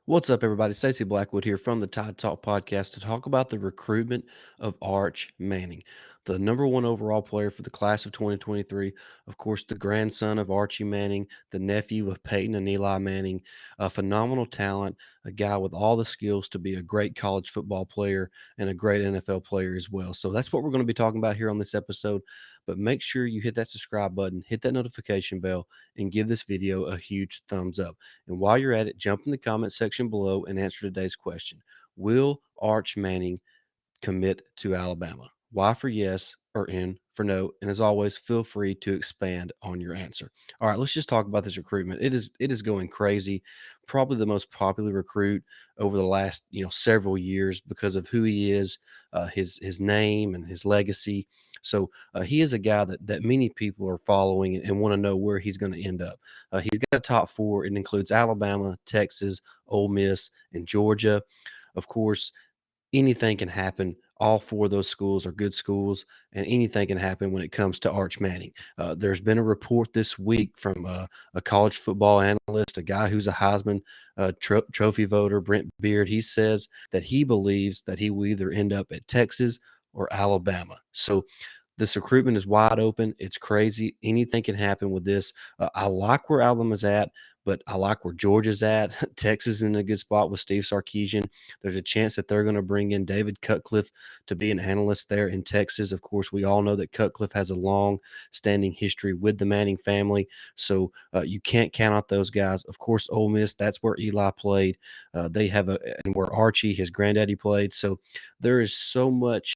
What's up, everybody? Stacey Blackwood here from the Tide Talk podcast to talk about the recruitment of Arch Manning, the number one overall player for the class of 2023. Of course, the grandson of Archie Manning, the nephew of Peyton and Eli Manning, a phenomenal talent, a guy with all the skills to be a great college football player and a great NFL player as well. So that's what we're going to be talking about here on this episode. But make sure you hit that subscribe button, hit that notification bell, and give this video a huge thumbs up. And while you're at it, jump in the comment section below and answer today's question. Will Arch Manning commit to Alabama? Y for yes or N for no. And as always, feel free to expand on your answer. All right, let's just talk about this recruitment. It is going crazy. Probably the most popular recruit over the last several years because of who he is, his name and his legacy. So he is a guy that many people are following and want to know where he's going to end up. He's got a top four. It includes Alabama, Texas, Ole Miss, and Georgia. Of course, anything can happen. All four of those schools are good schools, and anything can happen when it comes to Arch Manning. There's been a report this week from a college football analyst, a guy who's a Heisman Trophy voter, Brent Beard. He says that he believes that he will either end up at Texas or Alabama. So this recruitment is wide open. It's crazy. Anything can happen with this. I like where Alabama's at, but I like where Georgia's at. Texas is in a good spot with Steve Sarkisian. There's a chance that they're going to bring in David Cutcliffe to be an analyst there in Texas. Of course, we all know that Cutcliffe has a long-standing history with the Manning family, so you can't count out those guys. Of course, Ole Miss, that's where Eli played. They have and where Archie, his granddaddy, played. So there is so much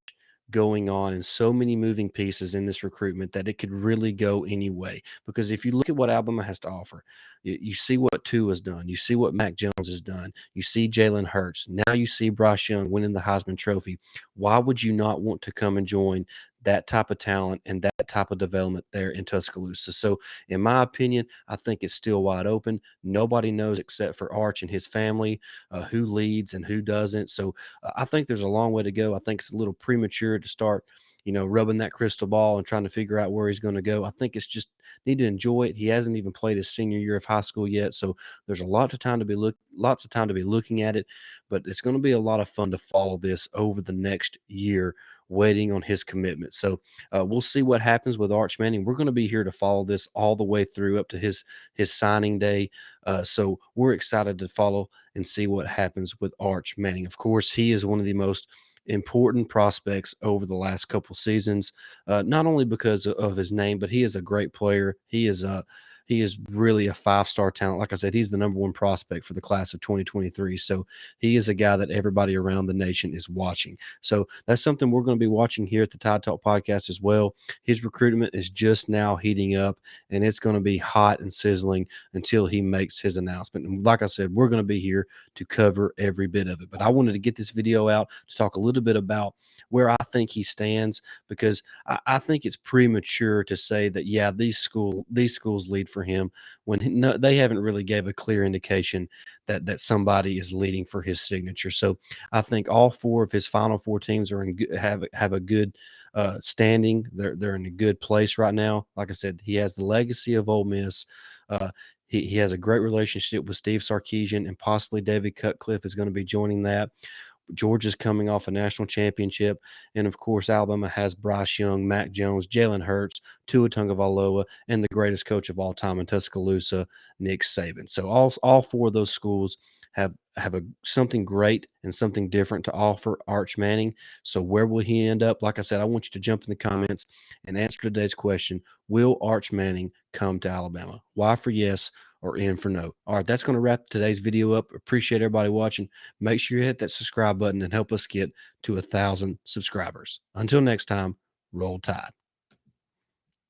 going on and so many moving pieces in this recruitment that it could really go any way. Because if you look at what Alabama has to offer, you see what Tua has done, you see what Mac Jones has done, you see Jalen Hurts, now you see Bryce Young winning the Heisman Trophy. Why would you not want to come and join that type of talent and that type of development there in Tuscaloosa? So, in my opinion, I think it's still wide open. Nobody knows except for Arch and his family who leads and who doesn't. So, I think there's a long way to go. I think it's a little premature to start, rubbing that crystal ball and trying to figure out where he's going to go. I think it's just need to enjoy it. He hasn't even played his senior year of high school yet, so there's lots of time to be looking at it. But it's going to be a lot of fun to follow this over the next year, waiting on his commitment. So we'll see what happens with Arch Manning. We're going to be here to follow this all the way through up to his signing day. So we're excited to follow and see what happens with Arch Manning. Of course, he is one of the most important prospects over the last couple seasons, not only because of his name, but he is a great player. He is really a five-star talent. Like I said, he's the number one prospect for the class of 2023. So he is a guy that everybody around the nation is watching. So that's something we're going to be watching here at the Tide Talk podcast as well. His recruitment is just now heating up, and it's going to be hot and sizzling until he makes his announcement. And like I said, we're going to be here to cover every bit of it. But I wanted to get this video out to talk a little bit about where I think he stands, because I think it's premature to say that, yeah, these schools lead for him when no, they haven't really gave a clear indication that somebody is leading for his signature. So I think all four of his final four teams are have a good standing. They're in a good place right now. Like I said, he has the legacy of Ole Miss. Uh, he has a great relationship with Steve Sarkisian, and possibly David Cutcliffe is going to be joining that. Georgia's coming off a national championship. And of course, Alabama has Bryce Young, Mac Jones, Jalen Hurts, Tua Tagovailoa, and the greatest coach of all time in Tuscaloosa, Nick Saban. So all four of those schools have something great and something different to offer Arch Manning. So where will he end up? Like I said, I want you to jump in the comments and answer today's question. Will Arch Manning come to Alabama? Y for yes or N for no? All right, that's going to wrap today's video up. Appreciate everybody watching. Make sure you hit that subscribe button and help us get to 1,000 subscribers. Until next time, roll tide.